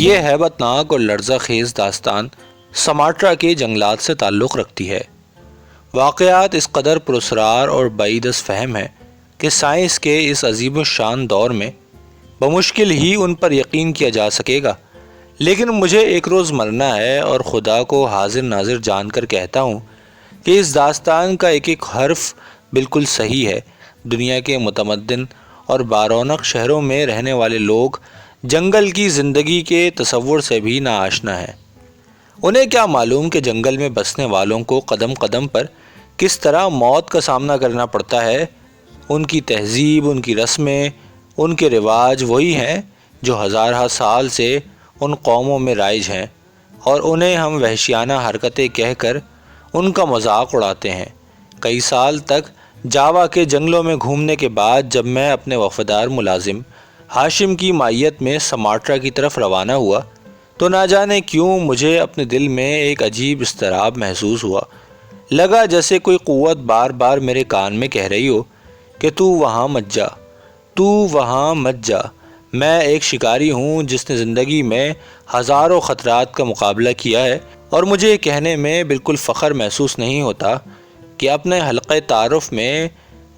یہ ہیبت ناک اور لرزہ خیز داستان سماٹرا کے جنگلات سے تعلق رکھتی ہے۔ واقعات اس قدر پراسرار اور بعید از فہم ہیں کہ سائنس کے اس عظیم الشان دور میں بمشکل ہی ان پر یقین کیا جا سکے گا، لیکن مجھے ایک روز مرنا ہے اور خدا کو حاضر ناظر جان کر کہتا ہوں کہ اس داستان کا ایک ایک حرف بالکل صحیح ہے۔ دنیا کے متمدن اور بارونق شہروں میں رہنے والے لوگ جنگل کی زندگی کے تصور سے بھی ناآشنا ہیں۔ انہیں کیا معلوم کہ جنگل میں بسنے والوں کو قدم قدم پر کس طرح موت کا سامنا کرنا پڑتا ہے۔ ان کی تہذیب، ان کی رسمیں، ان کے رواج وہی ہیں جو ہزارہ سال سے ان قوموں میں رائج ہیں، اور انہیں ہم وحشیانہ حرکتیں کہہ کر ان کا مذاق اڑاتے ہیں۔ کئی سال تک جاوا کے جنگلوں میں گھومنے کے بعد جب میں اپنے وفادار ملازم ہاشم کی معیت میں سماٹرا کی طرف روانہ ہوا تو نہ جانے کیوں مجھے اپنے دل میں ایک عجیب اضطراب محسوس ہوا۔ لگا جیسے کوئی قوت بار بار میرے کان میں کہہ رہی ہو کہ تو وہاں مت جا، تو وہاں مت جا۔ میں ایک شکاری ہوں جس نے زندگی میں ہزاروں خطرات کا مقابلہ کیا ہے، اور مجھے کہنے میں بالکل فخر محسوس نہیں ہوتا کہ اپنے حلقہ تعارف میں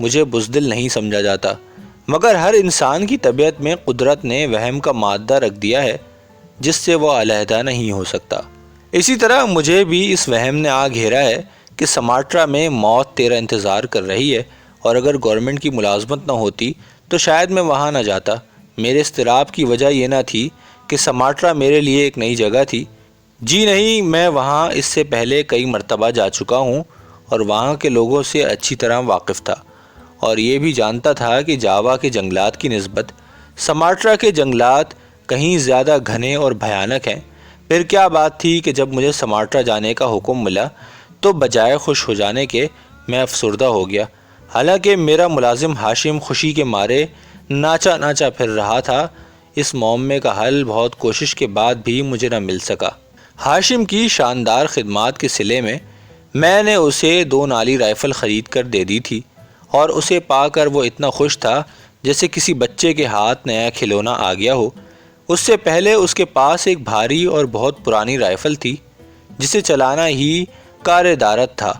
مجھے بزدل نہیں سمجھا جاتا، مگر ہر انسان کی طبیعت میں قدرت نے وہم کا مادہ رکھ دیا ہے جس سے وہ علیحدہ نہیں ہو سکتا۔ اسی طرح مجھے بھی اس وہم نے آ گھیرا ہے کہ سماٹرا میں موت تیرا انتظار کر رہی ہے، اور اگر گورنمنٹ کی ملازمت نہ ہوتی تو شاید میں وہاں نہ جاتا۔ میرے اضطراب کی وجہ یہ نہ تھی کہ سماٹرا میرے لیے ایک نئی جگہ تھی، جی نہیں، میں وہاں اس سے پہلے کئی مرتبہ جا چکا ہوں اور وہاں کے لوگوں سے اچھی طرح واقف تھا، اور یہ بھی جانتا تھا کہ جاوا کے جنگلات کی نسبت سماٹرا کے جنگلات کہیں زیادہ گھنے اور بھیانک ہیں۔ پھر کیا بات تھی کہ جب مجھے سماٹرا جانے کا حکم ملا تو بجائے خوش ہو جانے کے میں افسردہ ہو گیا۔ حالانکہ میرا ملازم ہاشم خوشی کے مارے ناچا ناچا پھر رہا تھا۔ اس معمے کا حل بہت کوشش کے بعد بھی مجھے نہ مل سکا۔ ہاشم کی شاندار خدمات کے صلے میں نے اسے 2 نالی رائفل خرید کر دے دی تھی، اور اسے پا کر وہ اتنا خوش تھا جیسے کسی بچے کے ہاتھ نیا کھلونا آ گیا ہو۔ اس سے پہلے اس کے پاس ایک بھاری اور بہت پرانی رائفل تھی جسے چلانا ہی کار دارت تھا۔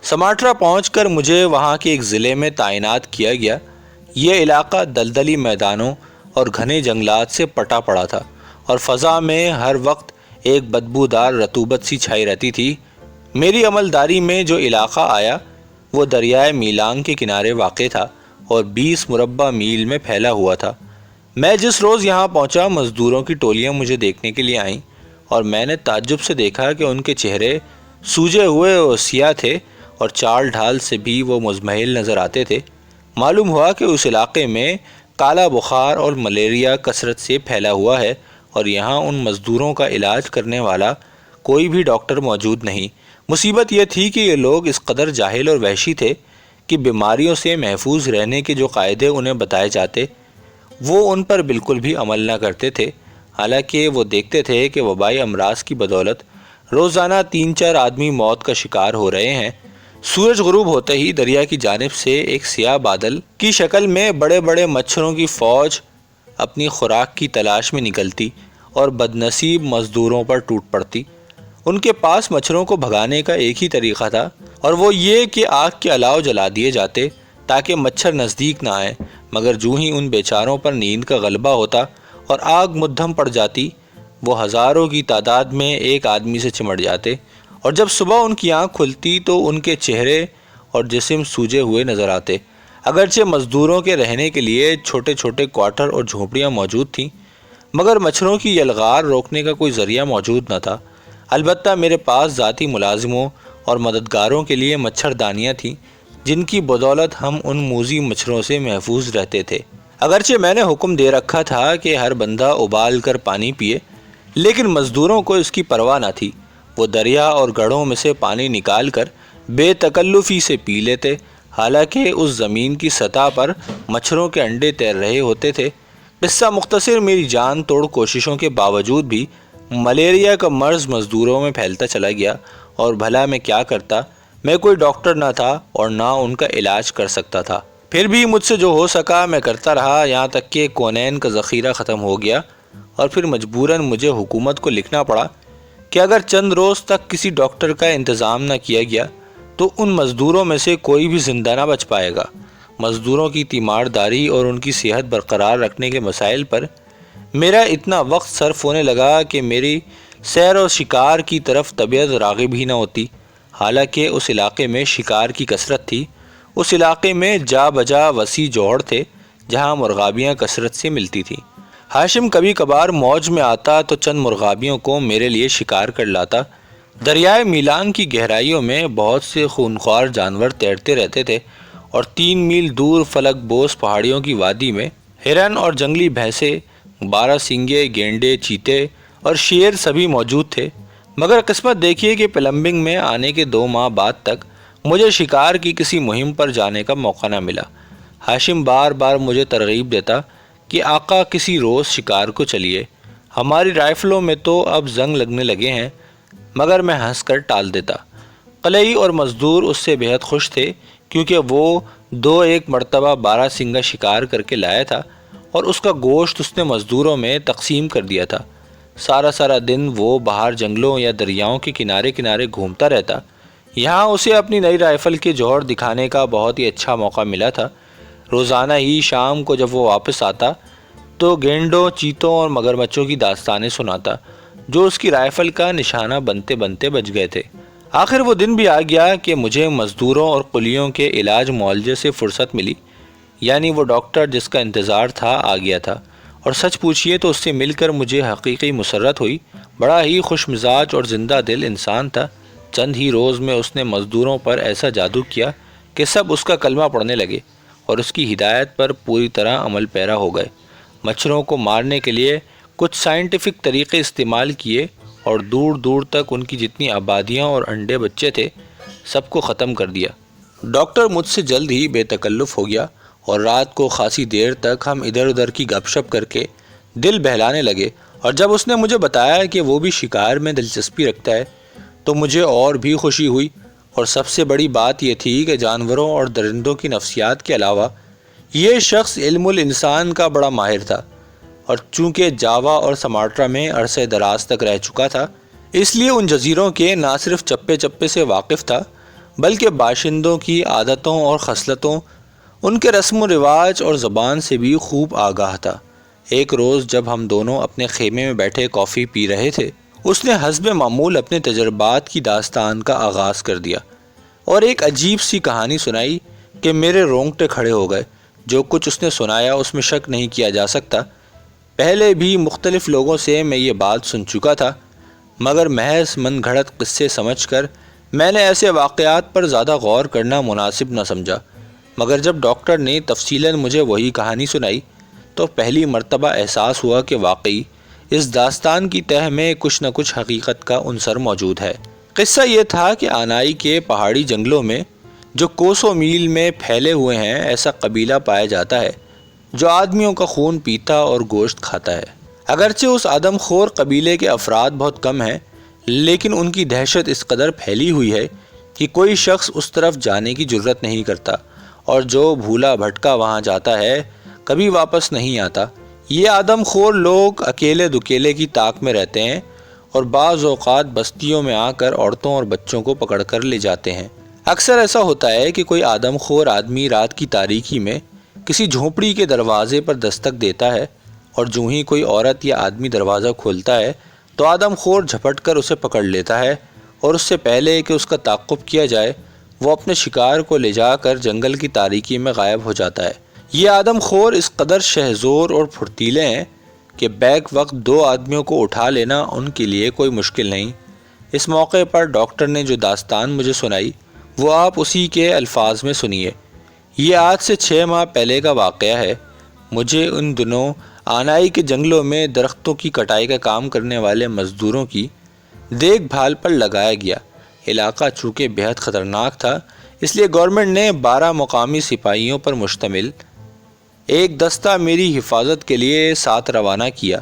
سماٹرا پہنچ کر مجھے وہاں کے ایک ضلع میں تعینات کیا گیا۔ یہ علاقہ دلدلی میدانوں اور گھنے جنگلات سے پٹا پڑا تھا، اور فضا میں ہر وقت ایک بدبودار رطوبت سی چھائی رہتی تھی۔ میری عملداری میں جو علاقہ آیا وہ دریائے میلانگ کے کنارے واقع تھا اور 20 مربع میل میں پھیلا ہوا تھا۔ میں جس روز یہاں پہنچا مزدوروں کی ٹولیاں مجھے دیکھنے کے لیے آئیں، اور میں نے تعجب سے دیکھا کہ ان کے چہرے سوجے ہوئے اور سیاہ تھے، اور چال ڈھال سے بھی وہ مضمحل نظر آتے تھے۔ معلوم ہوا کہ اس علاقے میں کالا بخار اور ملیریا کثرت سے پھیلا ہوا ہے، اور یہاں ان مزدوروں کا علاج کرنے والا کوئی بھی ڈاکٹر موجود نہیں۔ مصیبت یہ تھی کہ یہ لوگ اس قدر جاہل اور وحشی تھے کہ بیماریوں سے محفوظ رہنے کے جو قاعدے انہیں بتائے جاتے وہ ان پر بالکل بھی عمل نہ کرتے تھے۔ حالانکہ وہ دیکھتے تھے کہ وبائی امراض کی بدولت روزانہ 3-4 آدمی موت کا شکار ہو رہے ہیں۔ سورج غروب ہوتے ہی دریا کی جانب سے ایک سیاہ بادل کی شکل میں بڑے بڑے مچھروں کی فوج اپنی خوراک کی تلاش میں نکلتی اور بدنصیب مزدوروں پر ٹوٹ پڑتی۔ ان کے پاس مچھروں کو بھگانے کا ایک ہی طریقہ تھا، اور وہ یہ کہ آگ کے الاؤ جلا دیے جاتے تاکہ مچھر نزدیک نہ آئیں، مگر جو ہی ان بیچاروں پر نیند کا غلبہ ہوتا اور آگ مدھم پڑ جاتی، وہ ہزاروں کی تعداد میں ایک آدمی سے چمٹ جاتے، اور جب صبح ان کی آنکھ کھلتی تو ان کے چہرے اور جسم سوجے ہوئے نظر آتے۔ اگرچہ مزدوروں کے رہنے کے لیے چھوٹے چھوٹے کوارٹر اور جھونپڑیاں موجود تھیں، مگر مچھروں کی یلغار روکنے کا کوئی ذریعہ موجود نہ تھا۔ البتہ میرے پاس ذاتی ملازموں اور مددگاروں کے لیے مچھردانیاں تھیں جن کی بدولت ہم ان موذی مچھروں سے محفوظ رہتے تھے۔ اگرچہ میں نے حکم دے رکھا تھا کہ ہر بندہ ابال کر پانی پیے، لیکن مزدوروں کو اس کی پرواہ نہ تھی۔ وہ دریا اور گڑھوں میں سے پانی نکال کر بے تکلفی سے پی لیتے، حالانکہ اس زمین کی سطح پر مچھروں کے انڈے تیر رہے ہوتے تھے۔ قصہ مختصر، میری جان توڑ کوششوں کے باوجود بھی ملیریا کا مرض مزدوروں میں پھیلتا چلا گیا، اور بھلا میں کیا کرتا؟ میں کوئی ڈاکٹر نہ تھا اور نہ ان کا علاج کر سکتا تھا۔ پھر بھی مجھ سے جو ہو سکا میں کرتا رہا، یہاں تک کہ کونین کا ذخیرہ ختم ہو گیا اور پھر مجبوراً مجھے حکومت کو لکھنا پڑا کہ اگر چند روز تک کسی ڈاکٹر کا انتظام نہ کیا گیا تو ان مزدوروں میں سے کوئی بھی زندہ نہ بچ پائے گا۔ مزدوروں کی تیمارداری اور ان کی صحت برقرار رکھنے کے مسائل پر میرا اتنا وقت صرف ہونے لگا کہ میری سیر و شکار کی طرف طبیعت راغب ہی نہ ہوتی۔ حالانکہ اس علاقے میں شکار کی کثرت تھی، اس علاقے میں جا بجا وسیع جوہڑ تھے جہاں مرغابیاں کثرت سے ملتی تھیں۔ ہاشم کبھی کبھار موج میں آتا تو چند مرغابیوں کو میرے لیے شکار کر لاتا۔ دریائے میلان کی گہرائیوں میں بہت سے خونخوار جانور تیرتے رہتے تھے اور 3 میل دور فلک بوس پہاڑیوں کی وادی میں ہرن اور جنگلی بھینسیں، 12 سینگے، گینڈے، چیتے اور شیر سبھی موجود تھے۔ مگر قسمت دیکھیے کہ پلمبنگ میں آنے کے 2 ماہ بعد تک مجھے شکار کی کسی مہم پر جانے کا موقع نہ ملا۔ ہاشم بار بار مجھے ترغیب دیتا کہ آقا کسی روز شکار کو چلیے، ہماری رائفلوں میں تو اب زنگ لگنے لگے ہیں، مگر میں ہنس کر ٹال دیتا۔ قلعی اور مزدور اس سے بہت خوش تھے کیونکہ وہ 2 مرتبہ 12 سینگا شکار کر کے لایا تھا اور اس کا گوشت اس نے مزدوروں میں تقسیم کر دیا تھا۔ سارا دن وہ باہر جنگلوں یا دریاؤں کے کنارے کنارے گھومتا رہتا۔ یہاں اسے اپنی نئی رائفل کے جوہر دکھانے کا بہت ہی اچھا موقع ملا تھا۔ روزانہ ہی شام کو جب وہ واپس آتا تو گینڈوں، چیتوں اور مگرمچھوں کی داستانیں سناتا جو اس کی رائفل کا نشانہ بنتے بنتے بچ گئے تھے۔ آخر وہ دن بھی آ گیا کہ مجھے مزدوروں اور قلیوں کے علاج معالجے سے فرصت ملی، یعنی وہ ڈاکٹر جس کا انتظار تھا آ گیا تھا، اور سچ پوچھئے تو اس سے مل کر مجھے حقیقی مسرت ہوئی۔ بڑا ہی خوش مزاج اور زندہ دل انسان تھا۔ چند ہی روز میں اس نے مزدوروں پر ایسا جادو کیا کہ سب اس کا کلمہ پڑھنے لگے اور اس کی ہدایت پر پوری طرح عمل پیرا ہو گئے۔ مچھروں کو مارنے کے لیے کچھ سائنٹیفک طریقے استعمال کیے اور دور دور تک ان کی جتنی آبادیاں اور انڈے بچے تھے سب کو ختم کر دیا۔ ڈاکٹر مجھ سے جلد ہی بے تکلف ہو گیا اور رات کو خاصی دیر تک ہم ادھر ادھر کی گپ شپ کر کے دل بہلانے لگے، اور جب اس نے مجھے بتایا کہ وہ بھی شکار میں دلچسپی رکھتا ہے تو مجھے اور بھی خوشی ہوئی۔ اور سب سے بڑی بات یہ تھی کہ جانوروں اور درندوں کی نفسیات کے علاوہ یہ شخص علم الانسان کا بڑا ماہر تھا، اور چونکہ جاوا اور سماٹرا میں عرصہ دراز تک رہ چکا تھا اس لیے ان جزیروں کے نہ صرف چپے چپے سے واقف تھا بلکہ باشندوں کی عادتوں اور خصلتوں، ان کے رسم و رواج اور زبان سے بھی خوب آگاہ تھا۔ ایک روز جب ہم دونوں اپنے خیمے میں بیٹھے کافی پی رہے تھے، اس نے حسب معمول اپنے تجربات کی داستان کا آغاز کر دیا اور ایک عجیب سی کہانی سنائی کہ میرے رونگٹے کھڑے ہو گئے۔ جو کچھ اس نے سنایا اس میں شک نہیں کیا جا سکتا، پہلے بھی مختلف لوگوں سے میں یہ بات سن چکا تھا، مگر محض من گھڑت قصے سمجھ کر میں نے ایسے واقعات پر زیادہ غور کرنا مناسب نہ سمجھا۔ مگر جب ڈاکٹر نے تفصیلاً مجھے وہی کہانی سنائی تو پہلی مرتبہ احساس ہوا کہ واقعی اس داستان کی تہہ میں کچھ نہ کچھ حقیقت کا عنصر موجود ہے۔ قصہ یہ تھا کہ آنائی کے پہاڑی جنگلوں میں جو کوسوں میل میں پھیلے ہوئے ہیں ایسا قبیلہ پایا جاتا ہے جو آدمیوں کا خون پیتا اور گوشت کھاتا ہے۔ اگرچہ اس آدم خور قبیلے کے افراد بہت کم ہیں، لیکن ان کی دہشت اس قدر پھیلی ہوئی ہے کہ کوئی شخص اس طرف جانے کی جرت نہیں کرتا، اور جو بھولا بھٹکا وہاں جاتا ہے کبھی واپس نہیں آتا۔ یہ آدم خور لوگ اکیلے دکیلے کی طاق میں رہتے ہیں اور بعض اوقات بستیوں میں آ کر عورتوں اور بچوں کو پکڑ کر لے جاتے ہیں۔ اکثر ایسا ہوتا ہے کہ کوئی آدم خور آدمی رات کی تاریکی میں کسی جھونپڑی کے دروازے پر دستک دیتا ہے، اور جو ہی کوئی عورت یا آدمی دروازہ کھولتا ہے تو آدم خور جھپٹ کر اسے پکڑ لیتا ہے، اور اس سے پہلے کہ اس کا تعقب کیا جائے وہ اپنے شکار کو لے جا کر جنگل کی تاریکی میں غائب ہو جاتا ہے۔ یہ آدم خور اس قدر شہزور اور پھرتیلے ہیں کہ بیک وقت 2 آدمیوں کو اٹھا لینا ان کے لیے کوئی مشکل نہیں۔ اس موقع پر ڈاکٹر نے جو داستان مجھے سنائی وہ آپ اسی کے الفاظ میں سنیے۔ یہ آج سے 6 ماہ پہلے کا واقعہ ہے۔ مجھے ان دنوں آنائی کے جنگلوں میں درختوں کی کٹائی کا کام کرنے والے مزدوروں کی دیکھ بھال پر لگایا گیا۔ علاقہ چونکہ بہت خطرناک تھا اس لیے گورنمنٹ نے 12 مقامی سپاہیوں پر مشتمل ایک دستہ میری حفاظت کے لیے ساتھ روانہ کیا،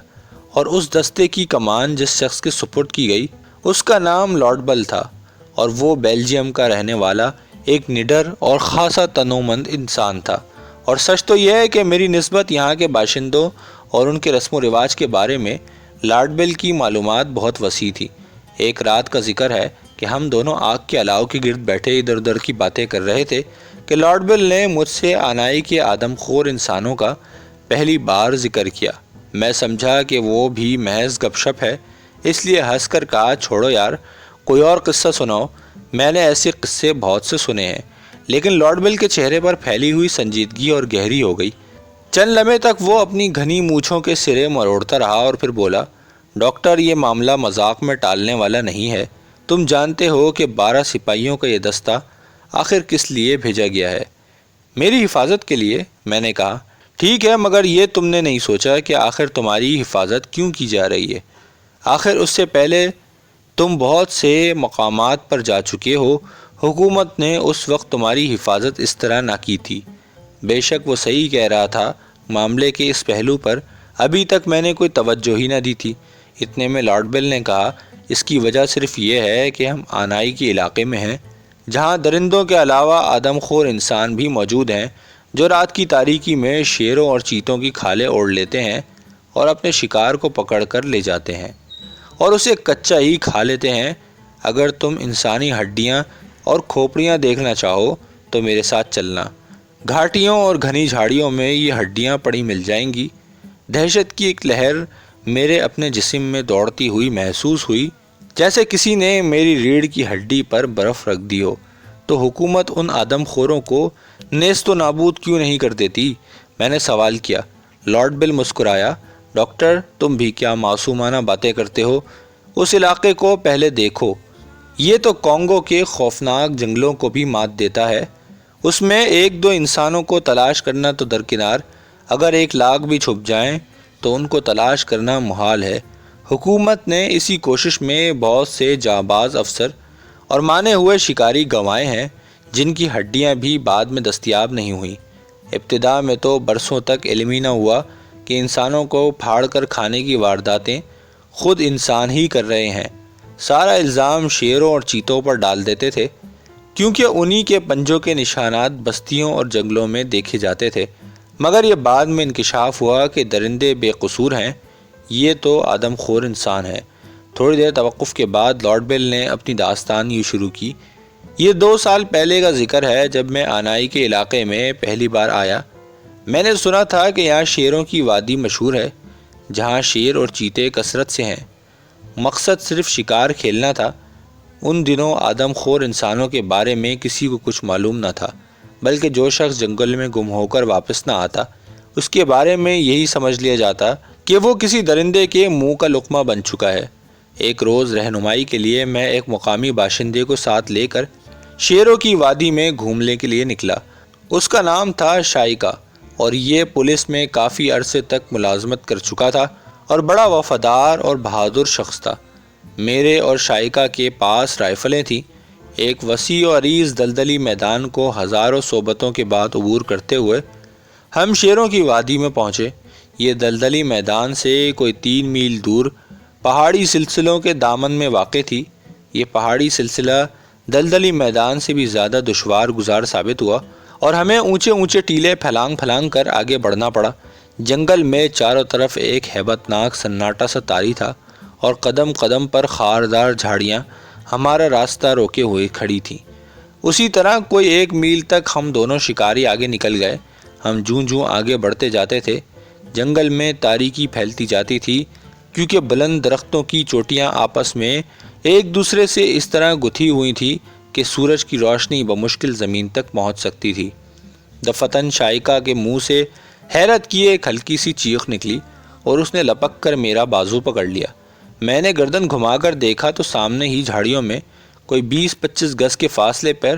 اور اس دستے کی کمان جس شخص کے سپرد کی گئی اس کا نام لارڈ بل تھا، اور وہ بیلجیم کا رہنے والا ایک نڈر اور خاصا تنومند انسان تھا۔ اور سچ تو یہ ہے کہ میری نسبت یہاں کے باشندوں اور ان کے رسم و رواج کے بارے میں لارڈ بل کی معلومات بہت وسیع تھی۔ ایک رات کا ذکر ہے کہ ہم دونوں آگ کے الاؤ کے گرد بیٹھے ادھر ادھر کی باتیں کر رہے تھے کہ لارڈ بل نے مجھ سے آنائی کے آدم خور انسانوں کا پہلی بار ذکر کیا۔ میں سمجھا کہ وہ بھی محض گپ شپ ہے، اس لیے ہنس کر کہا، چھوڑو یار، کوئی اور قصہ سناؤ۔ میں نے ایسے قصے بہت سے سنے ہیں۔ لیکن لارڈ بل کے چہرے پر پھیلی ہوئی سنجیدگی اور گہری ہو گئی۔ چند لمحے تک وہ اپنی گھنی مونچھوں کے سرے مروڑتا رہا اور پھر بولا، ڈاکٹر، یہ معاملہ مذاق میں ٹالنے والا نہیں ہے۔ تم جانتے ہو کہ 12 سپاہیوں کا یہ دستہ آخر کس لیے بھیجا گیا ہے؟ میری حفاظت کے لیے، میں نے کہا۔ ٹھیک ہے، مگر یہ تم نے نہیں سوچا کہ آخر تمہاری حفاظت کیوں کی جا رہی ہے؟ آخر اس سے پہلے تم بہت سے مقامات پر جا چکے ہو، حکومت نے اس وقت تمہاری حفاظت اس طرح نہ کی تھی۔ بے شک وہ صحیح کہہ رہا تھا، معاملے کے اس پہلو پر ابھی تک میں نے کوئی توجہ ہی نہ دی تھی۔ اتنے میں لارڈ بل نے کہا، اس کی وجہ صرف یہ ہے کہ ہم آنائی کے علاقے میں ہیں، جہاں درندوں کے علاوہ آدم خور انسان بھی موجود ہیں، جو رات کی تاریکی میں شیروں اور چیتوں کی کھالیں اوڑھ لیتے ہیں اور اپنے شکار کو پکڑ کر لے جاتے ہیں اور اسے کچا ہی کھا لیتے ہیں۔ اگر تم انسانی ہڈیاں اور کھوپڑیاں دیکھنا چاہو تو میرے ساتھ چلنا۔ گھاٹیوں اور گھنی جھاڑیوں میں یہ ہڈیاں پڑی مل جائیں گی۔ دہشت کی ایک لہر میرے اپنے جسم میں دوڑتی ہوئی محسوس ہوئی، جیسے کسی نے میری ریڑھ کی ہڈی پر برف رکھ دی ہو۔ تو حکومت ان آدم خوروں کو نیست و نابود کیوں نہیں کر دیتی؟ میں نے سوال کیا۔ لارڈ بل مسکرایا، ڈاکٹر، تم بھی کیا معصومانہ باتیں کرتے ہو؟ اس علاقے کو پہلے دیکھو، یہ تو کانگو کے خوفناک جنگلوں کو بھی مات دیتا ہے۔ اس میں ایک دو انسانوں کو تلاش کرنا تو درکنار، اگر 1,00,000 بھی چھپ جائیں تو ان کو تلاش کرنا محال ہے۔ حکومت نے اسی کوشش میں بہت سے جانباز افسر اور مانے ہوئے شکاری گنوائے ہیں، جن کی ہڈیاں بھی بعد میں دستیاب نہیں ہوئیں۔ ابتدا میں تو برسوں تک علم ہی نہ ہوا کہ انسانوں کو پھاڑ کر کھانے کی وارداتیں خود انسان ہی کر رہے ہیں۔ سارا الزام شیروں اور چیتوں پر ڈال دیتے تھے، کیونکہ انہی کے پنجوں کے نشانات بستیوں اور جنگلوں میں دیکھے جاتے تھے۔ مگر یہ بعد میں انکشاف ہوا کہ درندے بے قصور ہیں، یہ تو آدم خور انسان ہیں۔ تھوڑی دیر توقف کے بعد لارڈ بل نے اپنی داستان یوں شروع کی۔ یہ 2 سال پہلے کا ذکر ہے، جب میں آنائی کے علاقے میں پہلی بار آیا۔ میں نے سنا تھا کہ یہاں شیروں کی وادی مشہور ہے، جہاں شیر اور چیتے کثرت سے ہیں۔ مقصد صرف شکار کھیلنا تھا۔ ان دنوں آدم خور انسانوں کے بارے میں کسی کو کچھ معلوم نہ تھا، بلکہ جو شخص جنگل میں گم ہو کر واپس نہ آتا، اس کے بارے میں یہی سمجھ لیا جاتا کہ وہ کسی درندے کے منہ کا لقمہ بن چکا ہے۔ ایک روز رہنمائی کے لیے میں ایک مقامی باشندے کو ساتھ لے کر شیروں کی وادی میں گھومنے کے لیے نکلا۔ اس کا نام تھا شائقہ، اور یہ پولیس میں کافی عرصے تک ملازمت کر چکا تھا اور بڑا وفادار اور بہادر شخص تھا۔ میرے اور شائقہ کے پاس رائفلیں تھیں۔ ایک وسیع و عریض دلدلی میدان کو ہزاروں صوبتوں کے بعد عبور کرتے ہوئے ہم شیروں کی وادی میں پہنچے۔ یہ دلدلی میدان سے کوئی 3 میل دور پہاڑی سلسلوں کے دامن میں واقع تھی۔ یہ پہاڑی سلسلہ دلدلی میدان سے بھی زیادہ دشوار گزار ثابت ہوا اور ہمیں اونچے اونچے ٹیلے پھلانگ کر آگے بڑھنا پڑا۔ جنگل میں چاروں طرف ایک ہیبت ناک سناٹا سا طاری تھا اور قدم قدم پر خاردار جھاڑیاں ہمارا راستہ روکے ہوئے کھڑی تھیں۔ اسی طرح کوئی 1 میل تک ہم دونوں شکاری آگے نکل گئے۔ ہم جوں آگے بڑھتے جاتے تھے، جنگل میں تاریکی پھیلتی جاتی تھی، کیونکہ بلند درختوں کی چوٹیاں آپس میں ایک دوسرے سے اس طرح گتھی ہوئی تھی کہ سورج کی روشنی بمشکل زمین تک پہنچ سکتی تھی۔ دفتن شائقہ کے منہ سے حیرت کی ایک ہلکی سی چیخ نکلی اور اس نے لپک کر میرا بازو پکڑ لیا۔ میں نے گردن گھما کر دیکھا تو سامنے ہی جھاڑیوں میں کوئی 20-25 گز کے فاصلے پر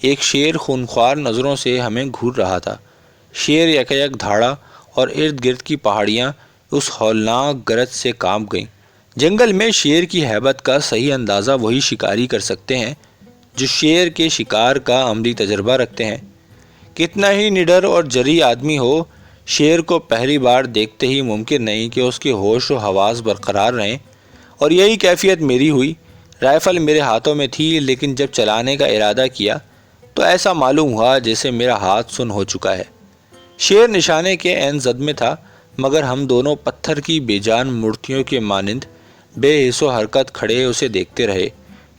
ایک شیر خونخوار نظروں سے ہمیں گھور رہا تھا۔ شیر یک دھاڑا اور ارد گرد کی پہاڑیاں اس ہولناک گرج سے کانپ گئیں۔ جنگل میں شیر کی ہیبت کا صحیح اندازہ وہی شکاری کر سکتے ہیں جو شیر کے شکار کا عملی تجربہ رکھتے ہیں۔ کتنا ہی نڈر اور جرئی آدمی ہو، شیر کو پہلی بار دیکھتے ہی ممکن نہیں کہ اس کے ہوش و حواس برقرار رہیں، اور یہی کیفیت میری ہوئی۔ رائفل میرے ہاتھوں میں تھی، لیکن جب چلانے کا ارادہ کیا تو ایسا معلوم ہوا جیسے میرا ہاتھ سن ہو چکا ہے۔ شیر نشانے کے عین زد میں تھا۔ مگر ہم دونوں پتھر کی بے جان مورتیوں کے مانند بے حس و حرکت کھڑے اسے دیکھتے رہے۔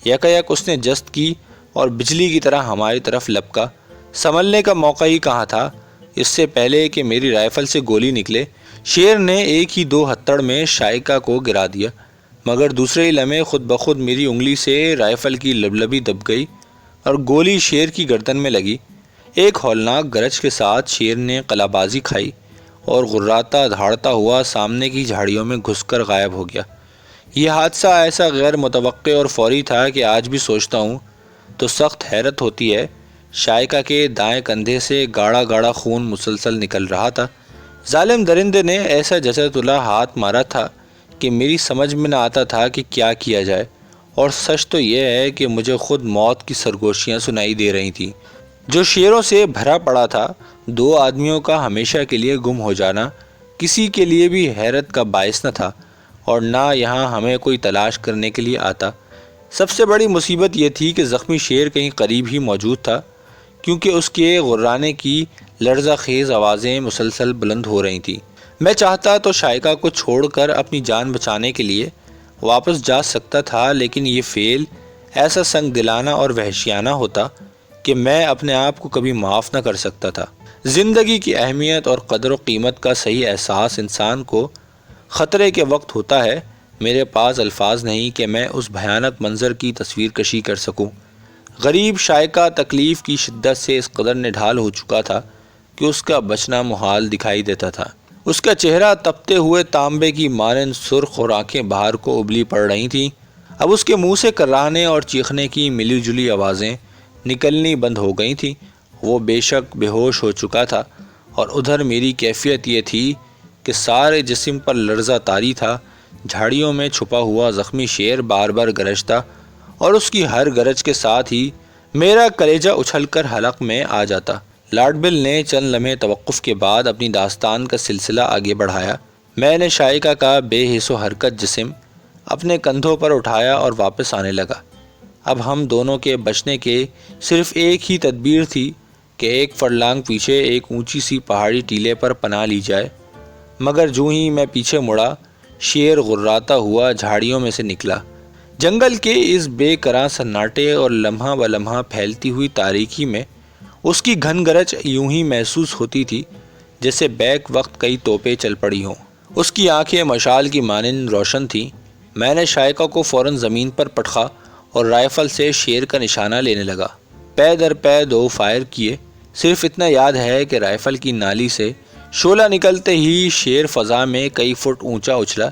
یکایک اس نے جست کی اور بجلی کی طرح ہماری طرف لپکا۔ سنبھلنے کا موقع ہی کہاں تھا۔ اس سے پہلے کہ میری رائفل سے گولی نکلے، شیر نے ایک ہی دو ہتھڑ میں شائقہ کو گرا دیا، مگر دوسرے ہی لمحے خود بخود میری انگلی سے رائفل کی لبلبی دب گئی اور گولی شیر کی گردن میں لگی۔ ایک ہولناک گرج کے ساتھ شیر نے قلع بازی کھائی اور غراتا دھاڑتا ہوا سامنے کی جھاڑیوں میں گھس کر غائب ہو گیا۔ یہ حادثہ ایسا غیر متوقع اور فوری تھا کہ آج بھی سوچتا ہوں تو سخت حیرت ہوتی ہے۔ شائقہ کے دائیں کندھے سے گاڑھا گاڑھا خون مسلسل نکل رہا تھا۔ ظالم درندے نے ایسا جچتلا ہاتھ مارا تھا کہ میری سمجھ میں نہ آتا تھا کہ کیا کیا جائے، اور سچ تو یہ ہے کہ مجھے خود موت کی سرگوشیاں سنائی دے رہی تھیں۔ جو شیروں سے بھرا پڑا تھا، دو آدمیوں کا ہمیشہ کے لیے گم ہو جانا کسی کے لیے بھی حیرت کا باعث نہ تھا، اور نہ یہاں ہمیں کوئی تلاش کرنے کے لیے آتا۔ سب سے بڑی مصیبت یہ تھی کہ زخمی شیر کہیں قریب ہی موجود تھا، کیونکہ اس کے غرانے کی لرزہ خیز آوازیں مسلسل بلند ہو رہی تھیں۔ میں چاہتا تو شائقہ کو چھوڑ کر اپنی جان بچانے کے لیے واپس جا سکتا تھا، لیکن یہ فعل ایسا سنگ دلانہ اور وحشیانہ ہوتا کہ میں اپنے آپ کو کبھی معاف نہ کر سکتا تھا۔ زندگی کی اہمیت اور قدر و قیمت کا صحیح احساس انسان کو خطرے کے وقت ہوتا ہے۔ میرے پاس الفاظ نہیں کہ میں اس بھیانک منظر کی تصویر کشی کر سکوں۔ غریب شائقہ تکلیف کی شدت سے اس قدر نڈھال ہو چکا تھا کہ اس کا بچنا محال دکھائی دیتا تھا۔ اس کا چہرہ تپتے ہوئے تانبے کی مانند سرخ اور آنکھیں باہر کو ابلی پڑ رہی تھیں۔ اب اس کے منہ سے کراہنے اور چیخنے کی ملی جلی آوازیں نکلنی بند ہو گئی تھیں۔ وہ بے شک بے ہوش ہو چکا تھا، اور ادھر میری کیفیت یہ تھی کہ سارے جسم پر لرزہ طاری تھا۔ جھاڑیوں میں چھپا ہوا زخمی شیر بار بار گرجتا، اور اس کی ہر گرج کے ساتھ ہی میرا کلیجہ اچھل کر حلق میں آ جاتا۔ لارڈ بل نے چند لمحے توقف کے بعد اپنی داستان کا سلسلہ آگے بڑھایا۔ میں نے شائقہ کا بے حس و حرکت جسم اپنے کندھوں پر اٹھایا اور واپس آنے لگا۔ اب ہم دونوں کے بچنے کے صرف ایک ہی تدبیر تھی کہ ایک فرلانگ پیچھے ایک اونچی سی پہاڑی ٹیلے پر پناہ لی جائے، مگر جو ہی میں پیچھے مڑا، شیر غراتا ہوا جھاڑیوں میں سے نکلا۔ جنگل کے اس بے قرار سناٹے اور لمحہ بہ لمحہ پھیلتی ہوئی تاریکی میں اس کی گھن گرج یوں ہی محسوس ہوتی تھی جیسے بیک وقت کئی توپیں چل پڑی ہوں۔ اس کی آنکھیں مشال کی مانند روشن تھیں۔ میں نے شائقہ کو فوراً زمین پر پٹخا اور رائفل سے شیر کا نشانہ لینے لگا۔ پے در پے 2 فائر کیے۔ صرف اتنا یاد ہے کہ رائفل کی نالی سے شعلہ نکلتے ہی شیر فضا میں کئی فٹ اونچا اچھلا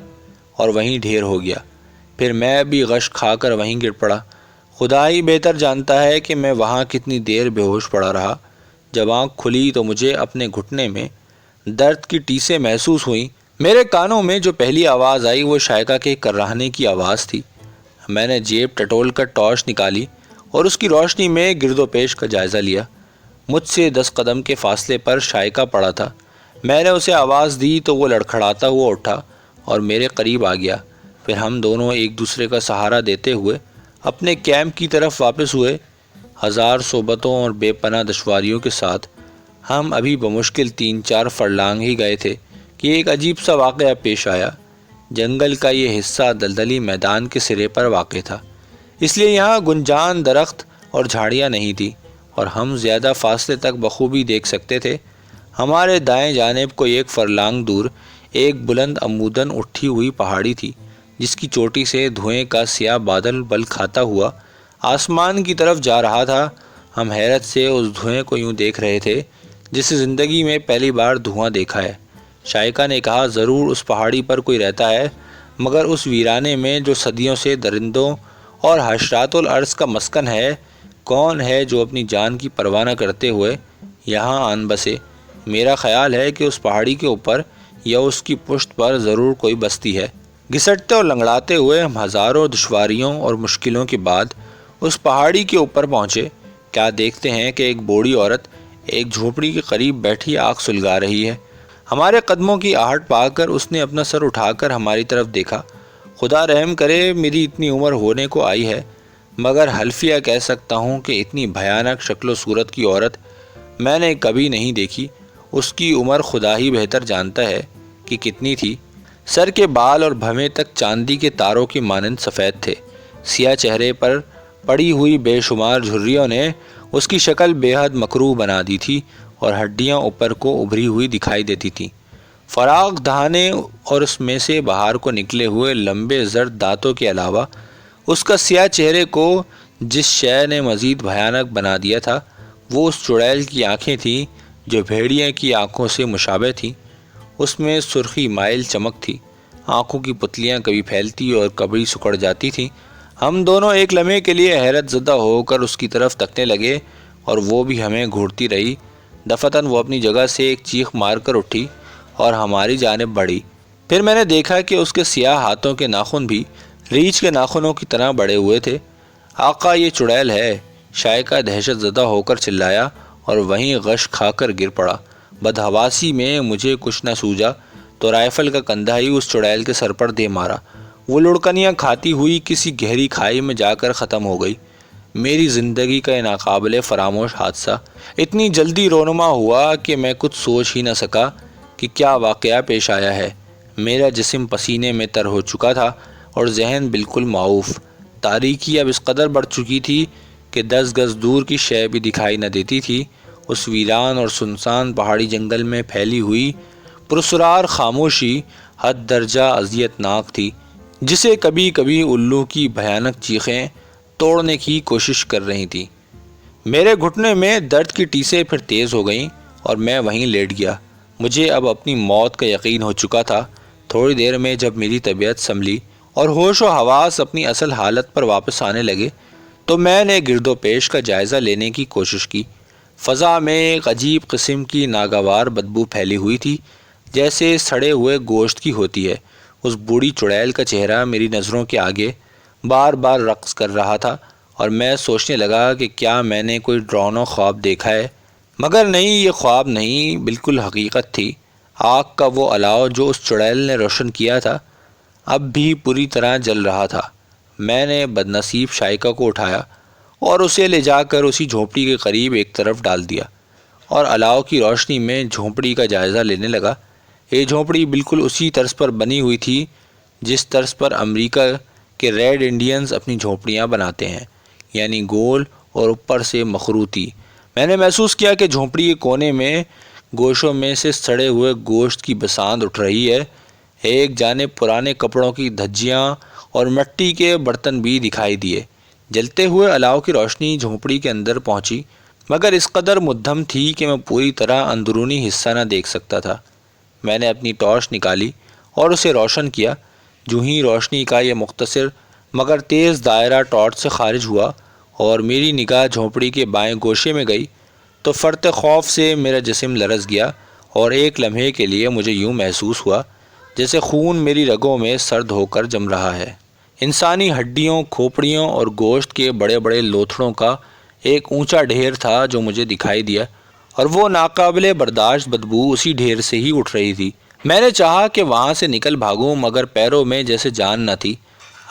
اور وہیں ڈھیر ہو گیا۔ پھر میں بھی غش کھا کر وہیں گر پڑا۔ خدا ہی بہتر جانتا ہے کہ میں وہاں کتنی دیر بے ہوش پڑا رہا۔ جب آنکھ کھلی تو مجھے اپنے گھٹنے میں درد کی ٹیسیں محسوس ہوئیں۔ میرے کانوں میں جو پہلی آواز آئی وہ شائقہ کے کراہنے کی آواز تھی۔ میں نے جیب ٹٹول کر ٹارچ نکالی اور اس کی روشنی میں گرد و پیش کا جائزہ لیا۔ مجھ سے 10 قدم کے فاصلے پر شائقہ پڑا تھا۔ میں نے اسے آواز دی تو وہ لڑکھڑاتا ہوا اٹھا اور میرے قریب آ گیا۔ پھر ہم دونوں ایک دوسرے کا سہارا دیتے ہوئے اپنے کیمپ کی طرف واپس ہوئے۔ ہزار صعوبتوں اور بے پناہ دشواریوں کے ساتھ ہم ابھی بمشکل 3-4 فرلانگ ہی گئے تھے کہ ایک عجیب سا واقعہ پیش آیا۔ جنگل کا یہ حصہ دلدلی میدان کے سرے پر واقع تھا، اس لیے یہاں گنجان درخت اور جھاڑیاں نہیں تھی، اور ہم زیادہ فاصلے تک بخوبی دیکھ سکتے تھے۔ ہمارے دائیں جانب کو 1 فرلانگ دور ایک بلند عموداً اٹھی ہوئی پہاڑی تھی، جس کی چوٹی سے دھوئیں کا سیاہ بادل بل کھاتا ہوا آسمان کی طرف جا رہا تھا۔ ہم حیرت سے اس دھوئیں کو یوں دیکھ رہے تھے جسے زندگی میں پہلی بار دھواں دیکھا ہے۔ شائقہ نے کہا، ضرور اس پہاڑی پر کوئی رہتا ہے، مگر اس ویرانے میں جو صدیوں سے درندوں اور حشرات الارض کا مسکن ہے، کون ہے جو اپنی جان کی پرواہ نہ کرتے ہوئے یہاں آن بسے؟ میرا خیال ہے کہ اس پہاڑی کے اوپر یا اس کی پشت پر ضرور کوئی بستی ہے۔ گھسٹتے اور لنگڑاتے ہوئے ہم ہزاروں دشواریوں اور مشکلوں کے بعد اس پہاڑی کے اوپر پہنچے۔ کیا دیکھتے ہیں کہ ایک بوڑھی عورت ایک جھونپڑی کے قریب بیٹھی آگ سلگا رہی ہے۔ ہمارے قدموں کی آہٹ پا کر اس نے اپنا سر اٹھا کر ہماری طرف دیکھا۔ خدا رحم کرے، میری اتنی عمر ہونے کو آئی ہے، مگر حلفیہ کہہ سکتا ہوں کہ اتنی بھیانک شکل و صورت کی عورت میں نے کبھی نہیں دیکھی۔ اس کی عمر خدا ہی بہتر جانتا ہے کہ کتنی تھی۔ سر کے بال اور بھویں تک چاندی کے تاروں کی مانند سفید تھے۔ سیاہ چہرے پر پڑی ہوئی بے شمار جھریوں نے اس کی شکل بے حد مکروہ بنا دی تھی اور ہڈیاں اوپر کو ابھری ہوئی دکھائی دیتی تھیں۔ فراخ دہانے اور اس میں سے باہر کو نکلے ہوئے لمبے زرد دانتوں کے علاوہ اس کا سیاہ چہرے کو جس شے نے مزید بھیانک بنا دیا تھا وہ اس چڑیل کی آنکھیں تھیں جو بھیڑیے کی آنکھوں سے مشابہ تھیں۔ اس میں سرخی مائل چمک تھی، آنکھوں کی پتلیاں کبھی پھیلتی اور کبھی سکڑ جاتی تھیں۔ ہم دونوں ایک لمحے کے لیے حیرت زدہ ہو کر اس کی طرف تکنے لگے اور وہ بھی ہمیں گھورتی رہی۔ دفعتاً وہ اپنی جگہ سے ایک چیخ مار کر اٹھی اور ہماری جانب بڑھی۔ پھر میں نے دیکھا کہ اس کے سیاہ ہاتھوں کے ناخن بھی ریچھ کے ناخنوں کی طرح بڑے ہوئے تھے۔ آقا یہ چڑیل ہے، شائقہ دہشت زدہ ہو کر چلایا اور وہیں غش کھا کر گر پڑا۔ بدحواسی میں مجھے کچھ نہ سوجا تو رائفل کا کندھا ہی اس چڑیل کے سر پر دے مارا۔ وہ لڑکنیاں کھاتی ہوئی کسی گہری کھائی میں جا کر ختم ہو گئی۔ میری زندگی کا یہ ناقابل فراموش حادثہ اتنی جلدی رونما ہوا کہ میں کچھ سوچ ہی نہ سکا کہ کیا واقعہ پیش آیا ہے۔ میرا جسم پسینے میں تر ہو چکا تھا اور ذہن بالکل معوف۔ تاریکی اب اس قدر بڑھ چکی تھی کہ 10 گز دور کی شے بھی دکھائی نہ دیتی تھی۔ اس ویران اور سنسان پہاڑی جنگل میں پھیلی ہوئی پراسرار خاموشی حد درجہ اذیت ناک تھی، جسے کبھی کبھی الو کی بھیانک چیخیں توڑنے کی کوشش کر رہی تھی۔ میرے گھٹنے میں درد کی ٹیسیں پھر تیز ہو گئیں اور میں وہیں لیٹ گیا۔ مجھے اب اپنی موت کا یقین ہو چکا تھا۔ تھوڑی دیر میں جب میری طبیعت سنبھلی اور ہوش و حواس اپنی اصل حالت پر واپس آنے لگے تو میں نے گرد و پیش کا جائزہ لینے کی کوشش کی۔ فضا میں ایک عجیب قسم کی ناگوار بدبو پھیلی ہوئی تھی، جیسے سڑے ہوئے گوشت کی ہوتی ہے۔ اس بوڑھی چڑیل کا چہرہ میری نظروں کے آگے بار بار رقص کر رہا تھا اور میں سوچنے لگا کہ کیا میں نے کوئی ڈراؤنا خواب دیکھا ہے، مگر نہیں، یہ خواب نہیں، بالکل حقیقت تھی۔ آگ کا وہ الاؤ جو اس چڑیل نے روشن کیا تھا اب بھی پوری طرح جل رہا تھا۔ میں نے بدنصیب شائقہ کو اٹھایا اور اسے لے جا کر اسی جھونپڑی کے قریب ایک طرف ڈال دیا اور الاؤ کی روشنی میں جھونپڑی کا جائزہ لینے لگا۔ یہ جھونپڑی بالکل اسی طرز پر بنی ہوئی تھی جس طرز پر امریکہ کہ ریڈ انڈینز اپنی جھونپڑیاں بناتے ہیں، یعنی گول اور اوپر سے مخروطی۔ میں نے محسوس کیا کہ جھونپڑی کے کونے میں گوشوں میں سے سڑے ہوئے گوشت کی بساند اٹھ رہی ہے۔ ایک جانب پرانے کپڑوں کی دھجیاں اور مٹی کے برتن بھی دکھائی دیے۔ جلتے ہوئے الاؤ کی روشنی جھونپڑی کے اندر پہنچی، مگر اس قدر مدھم تھی کہ میں پوری طرح اندرونی حصہ نہ دیکھ سکتا تھا۔ میں نے اپنی ٹارچ نکالی اور اسے روشن کیا۔ جو ہی روشنی کا یہ مختصر مگر تیز دائرہ ٹارچ سے خارج ہوا اور میری نگاہ جھونپڑی کے بائیں گوشے میں گئی تو فرط خوف سے میرا جسم لرز گیا اور ایک لمحے کے لیے مجھے یوں محسوس ہوا جیسے خون میری رگوں میں سرد ہو کر جم رہا ہے۔ انسانی ہڈیوں، کھوپڑیوں اور گوشت کے بڑے بڑے لوتھڑوں کا ایک اونچا ڈھیر تھا جو مجھے دکھائی دیا اور وہ ناقابل برداشت بدبو اسی ڈھیر سے ہی اٹھ رہی تھی۔ میں نے چاہا کہ وہاں سے نکل بھاگوں مگر پیروں میں جیسے جان نہ تھی۔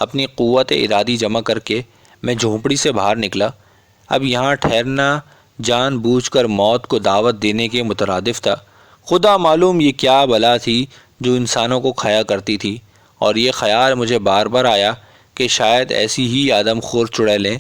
اپنی قوت ارادی جمع کر کے میں جھونپڑی سے باہر نکلا۔ اب یہاں ٹھہرنا جان بوجھ کر موت کو دعوت دینے کے مترادف تھا۔ خدا معلوم یہ کیا بلا تھی جو انسانوں کو کھایا کرتی تھی، اور یہ خیال مجھے بار بار آیا کہ شاید ایسی ہی آدم خور چڑیلیں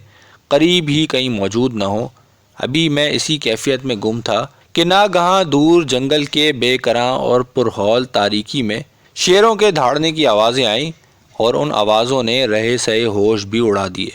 قریب ہی کہیں موجود نہ ہوں۔ ابھی میں اسی کیفیت میں گم تھا کہ ناگہاں دور جنگل کے بے کراں اور پرہول تاریکی میں شیروں کے دھاڑنے کی آوازیں آئیں اور ان آوازوں نے رہے سہے ہوش بھی اڑا دیے۔